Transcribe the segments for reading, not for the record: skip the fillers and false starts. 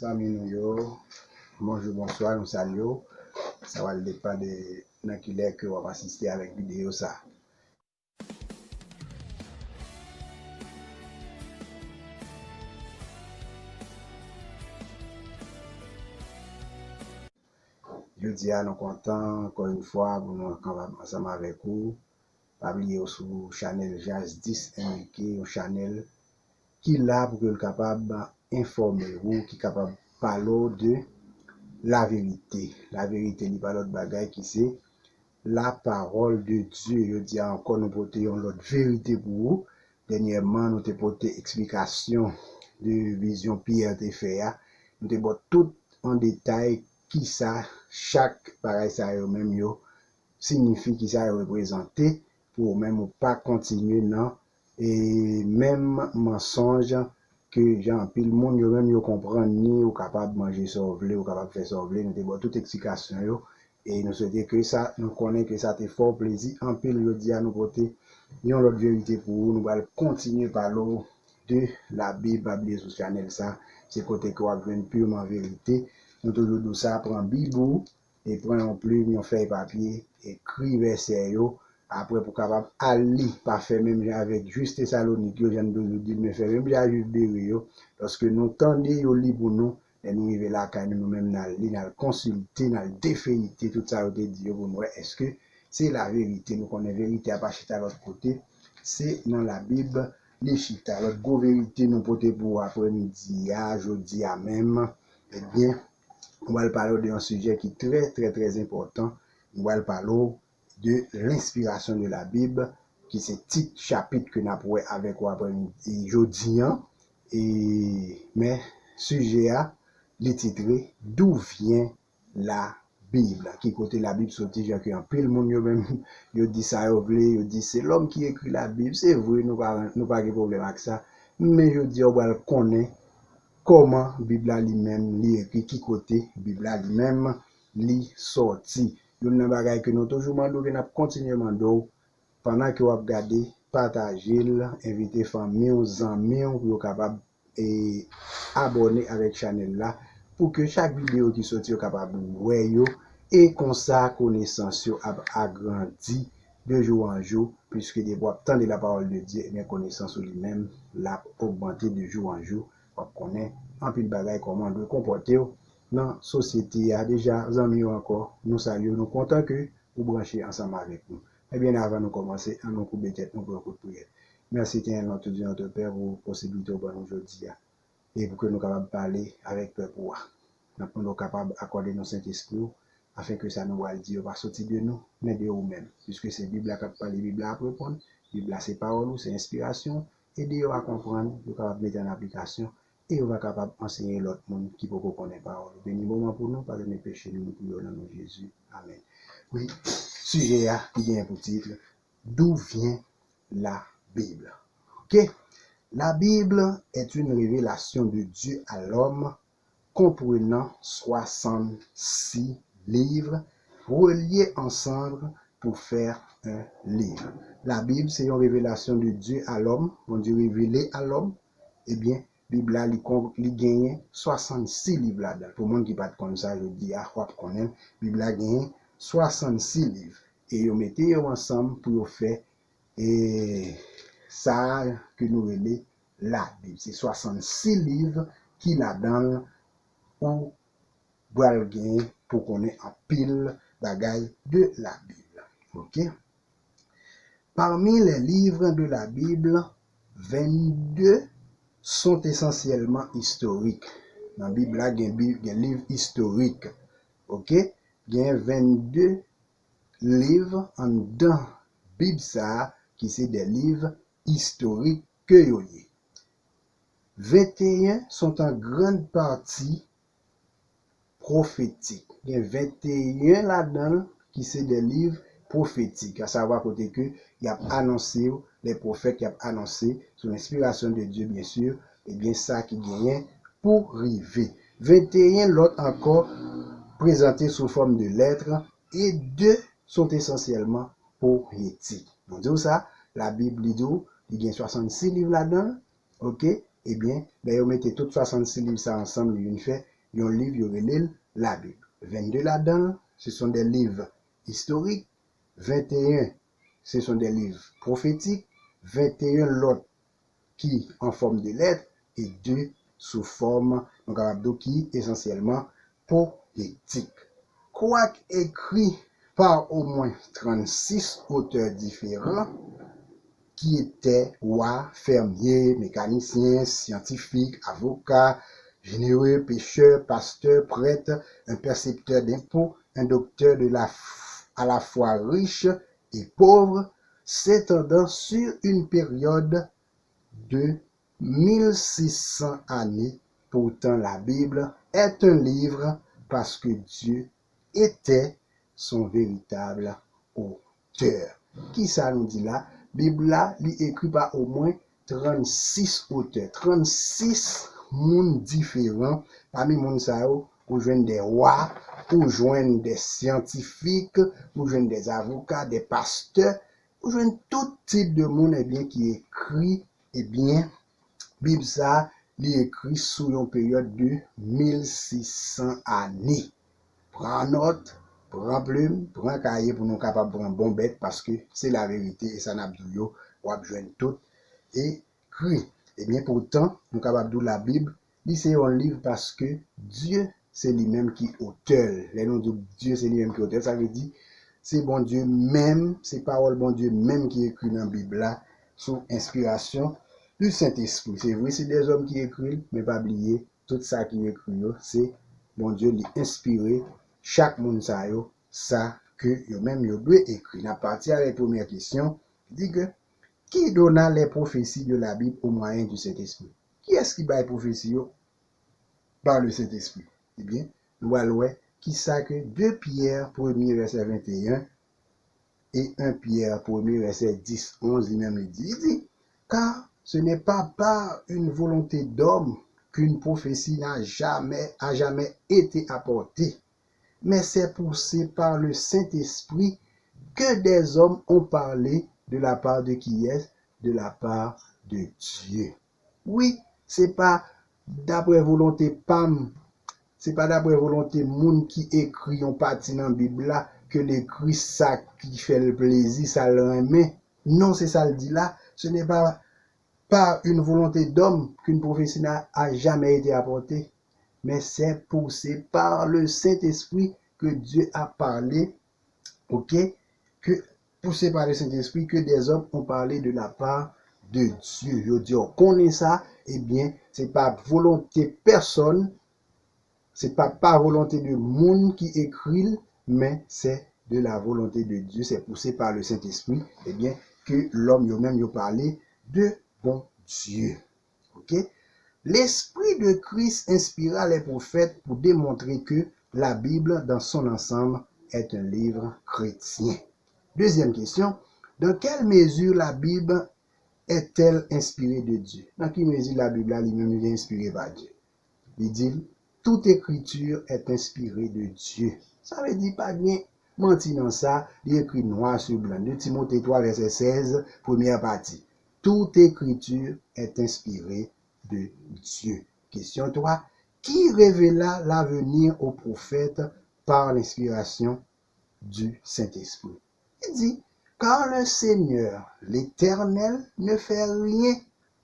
Amis nous yo, bonjour, bonsoir, nous saluons. Ça va le dépend de dans qui est que on va assister avec vidéo ça. Je dis à nous contents encore une fois pour nous ensemble avec vous. Pas oublier sur channel Jazz 10 indiqué, un channel qui là pour que capable d'informer vous, qui capable parler de la vérité. La vérité n'est pas l'autre bagaille qui c'est la parole de Dieu. Je dis encore nous portons l'autre vérité pour vous. Dernièrement, nous te porté explication de vision Pierre te fait. Nous te porté tout en détail qui ça, chaque pareil ça même yo signifie qui ça représenté pour même pas continuer non et même mensonge que Jean pile monde yo même yo comprendre ni ou capable manger sauver ou capable faire sauver nous te porté toute explication yo. Et nous souhaitons que ça, nous connaissons que ça te fort plaisir. En pile, je dis à nous porter une autre vérité pour vous. Nous allons continuer par l'eau de la Bible sur ce channel. Ça, c'est côté que vous avez purement vérité. Nous toujours tout ça, prend Bible et prend en plume, on fait papier, écrit verset. Après, pour capable aller, pas faire même avec juste Thessalonique, je viens de vous dire, mais faire même juste Bério. Lorsque nous tendez au livre pour nous, et nous arrivons là, quand nous-mêmes, nous consulter, nous défériter, tout ça, nous dire pour nous, est-ce que c'est la vérité? Nous connaissons la vérité à pas chita à l'autre côté. C'est dans la Bible, les chita. L'autre go vérité, nous porter pour après-midi, jeudi, à même. Eh bien, on va parler d'un sujet qui est très important. On va parler de l'inspiration de la Bible, qui c'est petit chapitre que nous avons avec vous après-midi, jeudi. Mais, sujet à les titré d'où vient la Bible, qui côté la Bible sorti j'ai que un peu le monde même yo dit ça yo dit c'est l'homme qui écrit la Bible, c'est vrai nous pas de problème avec ça, mais je dis on va connaître comment Bible lui-même li écrit, qui côté Bible lui-même li sorti. Yon nan bagay que nous toujours mando que n'a continuer mando pendant que vous regardez, partagez, invitez famille, amis pour capable et abonner avec channel là pour que chaque vidéo qui sorti capable voir et comme ça connaissance agrandi de jour en jour puisque des fois tant de la parole de Dieu et connaissance lui-même l'a augmenté de jour en jour. On connaît en pile bagaille comment doit comporter dans société a déjà amis encore nous saluons nous content que vous branchez ensemble avec nous. Eh bien, avant de commencer, on nous coupe de tête, nous pour un coup de prière. Merci, notre Dieu, notre Père, pour la possibilité aujourd'hui et pour que nous capables de parler avec le pouvoir. Nous sommes capables d'accorder nos Saint-Esprit afin que ça nous va le dire, va sortir de nous, mais de nous-mêmes. Puisque c'est la Bible qui parle, la Bible à répondre, la Bible c'est parole, c'est inspiration, et Dieu va comprendre, nous capables de mettre en application, et on va capable d'enseigner l'autre monde qui peut connaître la parole. Béni moment pour nous, pardonnez péché, nous prions dans nom de Jésus. Amen. Oui, sujet qui vient pour titre, d'où vient la Bible? Ok? La Bible est une révélation de Dieu à l'homme comprenant 66 livres reliés ensemble pour faire un livre. La Bible, c'est une révélation de Dieu à l'homme, on dit révélé à l'homme. Eh bien, la Bible a gagné 66 livres là-dedans. Pour le monde qui parle comme ça, je dis à quoi qu'on aime, la Bible a gagné 66 livres. Et ils mettez ensemble pour faire ça que nous relèvons la Bible. C'est 66 livres qui là-dedans ou boire gain pour qu'on ait un pile bagaille de la Bible. Ok? Parmi les livres de la Bible, 22 sont essentiellement historiques. Dans la Bible, il y a un livre historique. Ok? Il y a 22 livres en dedans la Bible ça qui c'est des livres historiques que yo y. 21 sont en grande partie prophétiques. Il y a 21 là-dedans qui c'est des livres prophétiques, à savoir côté que il y a annoncé les prophètes qui ont annoncé sous l'inspiration de Dieu bien sûr, et bien ça qui gagne pour arriver. 21 l'autre encore présentés sous forme de lettres et 2 sont essentiellement poétiques. On dit ça, la Bible il y a 66 livres là-dedans, ok? Eh bien, d'ailleurs, mettez tous 66 livres ça ensemble, il fait il y a un livre, il y a la Bible. 22 là-dedans, ce sont des livres historiques. 21, ce sont des livres prophétiques. 21 l'autre qui en forme de lettres et 2 sous forme qui essentiellement poétique. Quoique écrit par au moins 36 auteurs différents qui étaient rois, fermiers, mécaniciens, scientifiques, avocats, généreux, pêcheurs, pasteurs, prêtres, un percepteur d'impôts, un docteur à la fois riche et pauvre, s'étendant sur une période de 1600 années. Pourtant, la Bible est un livre parce que Dieu était son véritable auteur. Qui ça nous dit là? Bible là, il écrit par au moins 36 auteurs, 36 mondes différents. Parmi les mondes ça, vous joignez des rois, vous joignez des scientifiques, vous joignez des avocats, des pasteurs, vous joignez tout type de monde qui écrit, Bible ça, il écrit sous une période de 1600 années. Prends note, prends plume, prends cahier pour nous capables de prendre bon bête parce que c'est la vérité et ça n'a pas de ou joindre tout écrit. Pourtant, nous capables de la Bible, c'est un livre parce que Dieu, c'est lui-même qui est auteur. Les noms de Dieu, c'est lui-même qui est auteur. Ça veut dire, c'est bon Dieu même, c'est parole bon Dieu même qui écrit dans la Bible là, sous inspiration du Saint-Esprit. C'est vrai, c'est des hommes qui écrivent, mais pas oublier, tout ça qui écrit, c'est bon Dieu lui inspiré. Chaque monde ça que yo même yo doit écrire. À partir de la première question, dit que qui donna les prophéties de la Bible au moyen du Saint-Esprit? Qui est-ce qui bat les prophéties par le Saint-Esprit? Eh bien, nous allons qui ça que 2 Pierre 1er verset 21 et 1 Pierre 1er verset 10, 11, il même dit, car ce n'est pas par une volonté d'homme qu'une prophétie n'a jamais été apportée, mais c'est poussé par le Saint-Esprit que des hommes ont parlé de la part de qui est? De la part de Dieu. Oui, c'est pas d'après volonté Pam, c'est pas d'après volonté moun qui écrit en partie dans la Bible là, que l'écrit ça qui fait le plaisir, ça le remet. Non, c'est ça le dit là. Ce n'est pas par une volonté d'homme qu'une prophétie n'a jamais été apportée, mais c'est poussé par le Saint-Esprit que Dieu a parlé, que poussé par le Saint-Esprit que des hommes ont parlé de la part de Dieu. Je dis, on connaît ça, c'est pas volonté personne, c'est pas par volonté de monde qui écrit, mais c'est de la volonté de Dieu, c'est poussé par le Saint-Esprit, que l'homme lui-même parlé de bon Dieu. L'Esprit de Christ inspira les prophètes pour démontrer que la Bible dans son ensemble est un livre chrétien. Deuxième question, dans quelle mesure la Bible est-elle inspirée de Dieu? Dans quelle mesure la Bible elle-même est inspirée par Dieu? Il dit, toute écriture est inspirée de Dieu. Ça veut dire pas bien mentir dans ça, il écrit noir sur blanc. 2 Timothée 3, verset 16, première partie. Toute écriture est inspirée de Dieu. Question 3. Qui révéla l'avenir aux prophètes par l'inspiration du Saint-Esprit? Il dit, car le Seigneur, l'Éternel, ne fait rien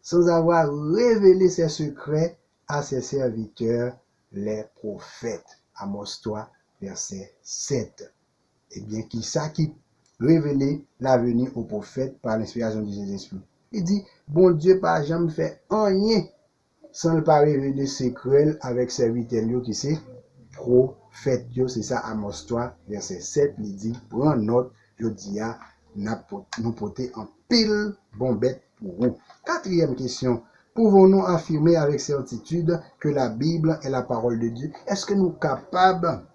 sans avoir révélé ses secrets à ses serviteurs, les prophètes. Amos 3, verset 7. Qui ça qui révélait l'avenir aux prophètes par l'inspiration du Saint-Esprit? Il dit, bon Dieu pas jamais fait rien sans le pas révéler secret avec serviteurs qui c'est prophète. C'est ça Amos 3, verset 7. Il dit, prends note, je dis à nous porter en pile bon bête pour vous. Quatrième question. Pouvons-nous affirmer avec certitude que la Bible est la parole de Dieu? Est-ce que nous sommes capables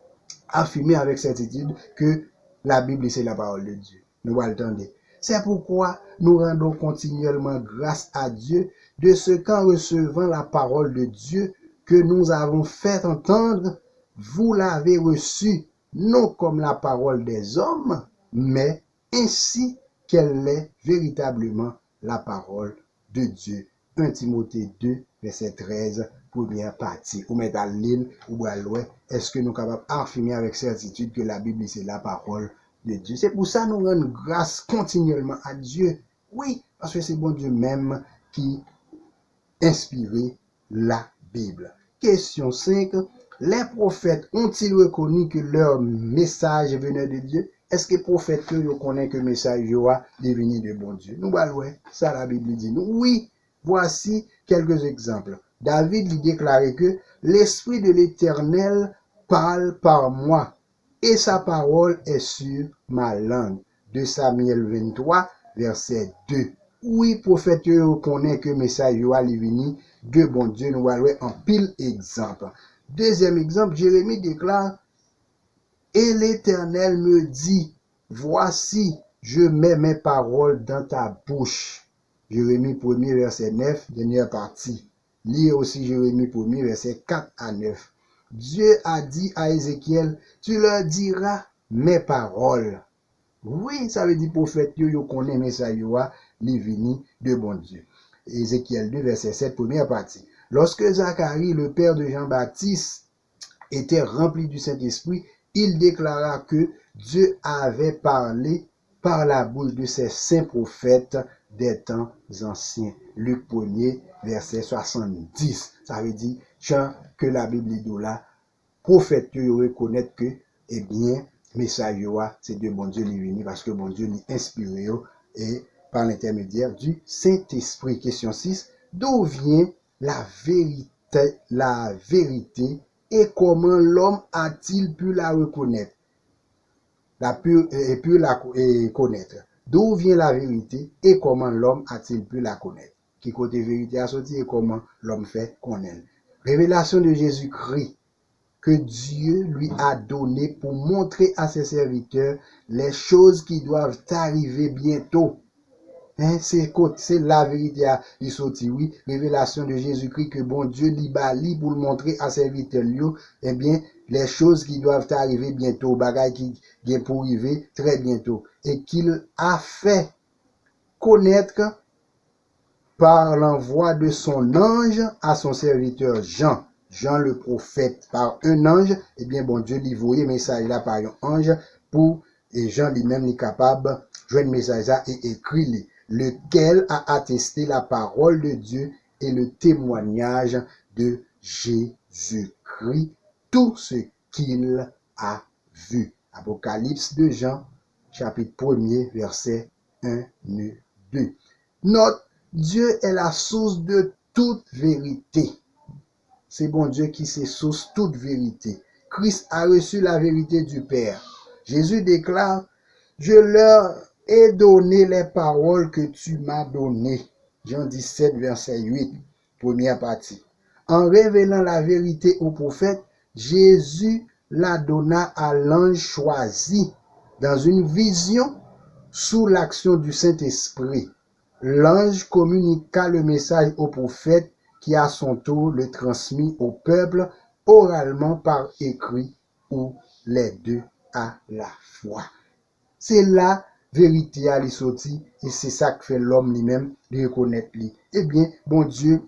d'affirmer avec certitude que la Bible c'est la parole de Dieu? Nous allons attendre. C'est pourquoi nous rendons continuellement grâce à Dieu de ce qu'en recevant la parole de Dieu que nous avons fait entendre, vous l'avez reçue non comme la parole des hommes, mais ainsi qu'elle est véritablement la parole de Dieu. 1 Timothée 2, verset 13 première partie. Ou mettre à l'île ou à l'ouest. Est-ce que nous sommes capables d'affirmer avec certitude que la Bible, c'est la parole de Dieu? C'est pour ça que nous rendons grâce continuellement à Dieu. Oui, parce que c'est bon Dieu même qui inspire la Bible. Question 5. Les prophètes ont-ils reconnu que leur message venait de Dieu? Est-ce que les prophètes reconnaissent que le message est venu de bon Dieu? Nous allons voir ça, la Bible dit nous. Oui, voici quelques exemples. David lui déclarait que l'Esprit de l'Éternel parle par moi et sa parole est sur ma langue. De Samuel 23, verset 2. Oui, prophète reconnaît que le message est venu de bon Dieu. Nous allons voir en pile exemple. Deuxième exemple, Jérémie déclare: et l'Éternel me dit, voici, je mets mes paroles dans ta bouche. Jérémie 1er, verset 9, dernière partie. Lire aussi Jérémie 1er, verset 4 à 9. Dieu a dit à Ézéchiel, tu leur diras mes paroles. Oui, ça veut dire prophète, yo connaît message li vini de bon Dieu. Ézéchiel 2, verset 7, première partie. Lorsque Zacharie, le père de Jean-Baptiste, était rempli du Saint-Esprit, il déclara que Dieu avait parlé par la bouche de ses saints prophètes des temps anciens. Luc 1er, verset 70. Ça veut dire que la Bible dit là, prophète reconnaître que, eh bien, message c'est de bon Dieu lui venu parce que bon Dieu lui inspiré et par l'intermédiaire du Saint-Esprit. Question 6. D'où vient la vérité et comment l'homme a-t-il pu la reconnaître? Pu la connaître. D'où vient la vérité et comment l'homme a-t-il pu la connaître? Qui côté vérité a sorti et comment l'homme fait connaître? Révélation de Jésus-Christ que Dieu lui a donné pour montrer à ses serviteurs les choses qui doivent arriver bientôt. C'est la vérité à sorti, oui. Révélation de Jésus-Christ que bon Dieu lui bali pour le montrer à ses serviteurs, eh bien, les choses qui doivent arriver bientôt, bagaille qui vient pour arriver très bientôt, et qu'il a fait connaître par l'envoi de son ange à son serviteur Jean. Jean le prophète par un ange, eh bien bon Dieu lui voyait message là par un ange pour, et Jean lui-même est capable de joindre message là et écrit lequel a attesté la parole de Dieu et le témoignage de Jésus-Christ, tout ce qu'il a vu. Apocalypse de Jean, chapitre 1er, verset 1 et 2. Notre Dieu est la source de toute vérité. C'est bon Dieu qui c'est source toute vérité. Christ a reçu la vérité du Père. Jésus déclare, je leur ai donné les paroles que tu m'as données. Jean 17, verset 8, première partie. En révélant la vérité au prophète, Jésus la donna à l'ange choisi dans une vision sous l'action du Saint-Esprit. L'ange communiqua le message au prophète qui à son tour le transmit au peuple oralement par écrit ou les deux à la fois. C'est la vérité à lui sorti et c'est ça que fait l'homme lui-même de reconnaître lui. Eh bien, bon Dieu,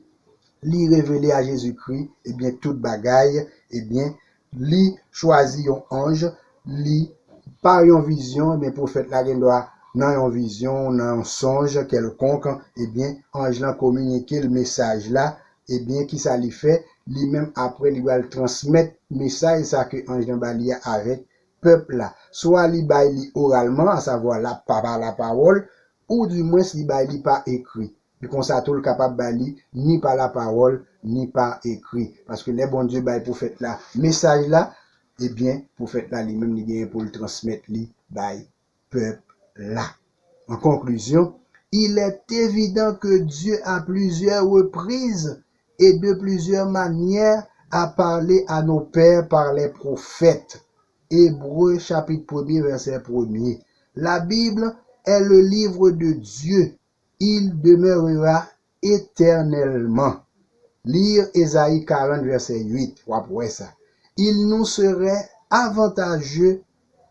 lui révélé à Jésus-Christ, eh bien, toute bagaille, eh bien, lui choisit un ange, lui par une vision, mais prophète la doit dans une vision, dans un songe quelconque, eh bien, ange l'a communiqué le message là, eh bien, qui ça lui fait, lui-même après, il va le transmettre message ça que ange l'a lié avec peuple là. Soit il va oralement, à savoir par la parole, ou du moins il va par écrit. Et comme ça, tout le capable bali, ni par la parole, ni par écrit. Parce que les bons dieux, bah, pour faire là, message là, eh bien, pour faire là, lui-même, il vient pour le transmettre, lui, bah, peuple là. En conclusion, il est évident que Dieu à plusieurs reprises et de plusieurs manières a parlé à nos pères par les prophètes. Hébreux chapitre 1er, verset 1er. La Bible est le livre de Dieu. Il demeurera éternellement. Lire Ésaïe 40, verset 8. Après ça. Il nous serait avantageux,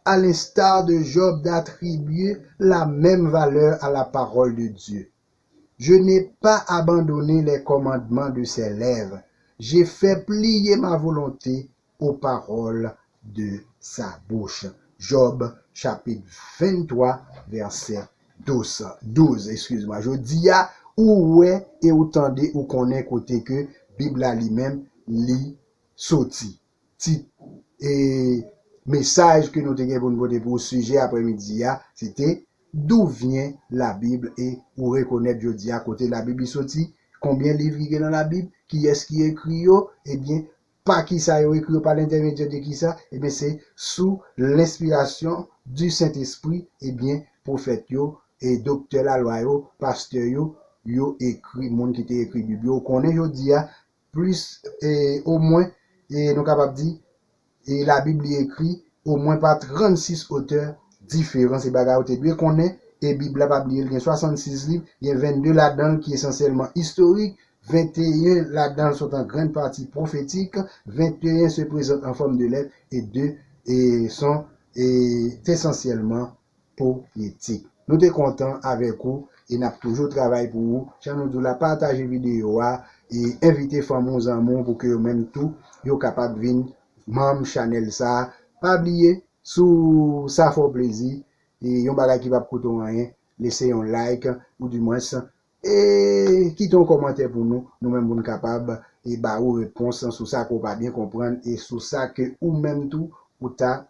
à l'instar de Job, d'attribuer la même valeur à la parole de Dieu. Je n'ai pas abandonné les commandements de ses lèvres. j'ai fait plier ma volonté aux paroles de sa bouche. Job, chapitre 23, verset 12. Excuse-moi. Je dis à ou ouais et ou tendez ou connaît côté que Bible a lui-même li sorti. Et message que nous avons pour le sujet après-midi, c'était d'où vient la Bible et où reconnaître, je dis, à côté de la Bible sorti, combien de livres il y a dans la Bible, qui est-ce qui écrit, eh bien, pas qui ça est écrit par l'intermédiaire de qui ça, eh bien, c'est sous l'inspiration du Saint-Esprit, eh bien, prophète et docteur la loi pasteur yo écrit, monde qui t'a écrit Bible, qu'on est, je dis, plus, au moins, et nous capables de dire, et la Bible est écrit au moins par 36 auteurs différents. C'est bagarre bien qu'on est, et Bible la Bible il y a 66 livres, il y a 22 là-dedans qui est essentiellement historique, 21 là-dedans sont en grande partie prophétique, 21 se présentent en forme de lettres et 2 sont essentiellement poétiques. Nous sommes contents avec vous et nous avons toujours travaillé pour vous. Si nous la partager vidéo et inviter fameux amours pour que même tout soient capables de venir membre channel ça, pas oublier sous ça fait plaisir et yon bagay qui va coûter rien, laissez un like ou du moins et quittez un commentaire pour nous mêmes nous capables et bah ou réponse sur ça qu'on va bien comprendre et sur ça que ou même tout ou ta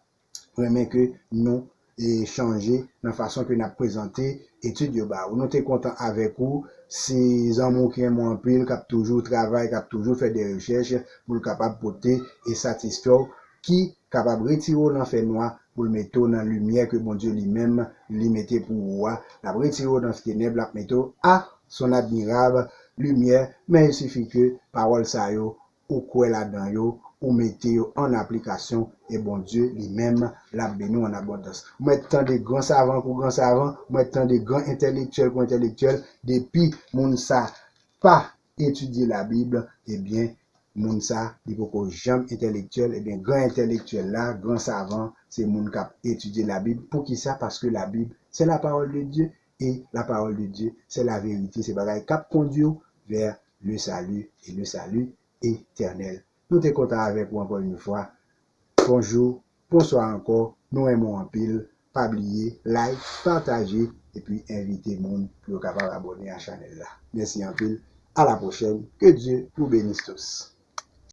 vraiment que nous et changer la façon que nous avons présenté étude bah nous sommes contents avec vous ces amours qui aiment en pile qui toujours travaillé qui toujours fait des recherches pour le capable porter et satisfaire qui capable retirer l'enfer noir pour le mettre dans la lumière que bon Dieu lui-même lui mettait pour vous la retirer dans ce ténèbres la mettre à son admirable lumière mais il suffit que parole ça yo ou quoi là-dedans yo ou mettez en application et bon Dieu lui-même l'a béni en abondance. Maintenant des grands savants pour grands savants, maintenant des grands intellectuels pour intellectuels, depuis moun sa pas étudier la Bible, eh bien moun sa il faut jamais intellectuel, eh bien grand intellectuel là, grand savant, c'est moun qui a étudié la Bible. Pour qui ça? Parce que la Bible, c'est la parole de Dieu et la parole de Dieu, c'est la vérité, c'est bagaille qui conduit vers le salut et le salut éternel. Nous sommes contents avec vous encore une fois. Bonjour, bonsoir encore. Nous aimons en pile. Pas oublier, like, partager et puis inviter le monde pour capable abonner à la chaîne là. Merci en pile. À la prochaine. Que Dieu vous bénisse tous.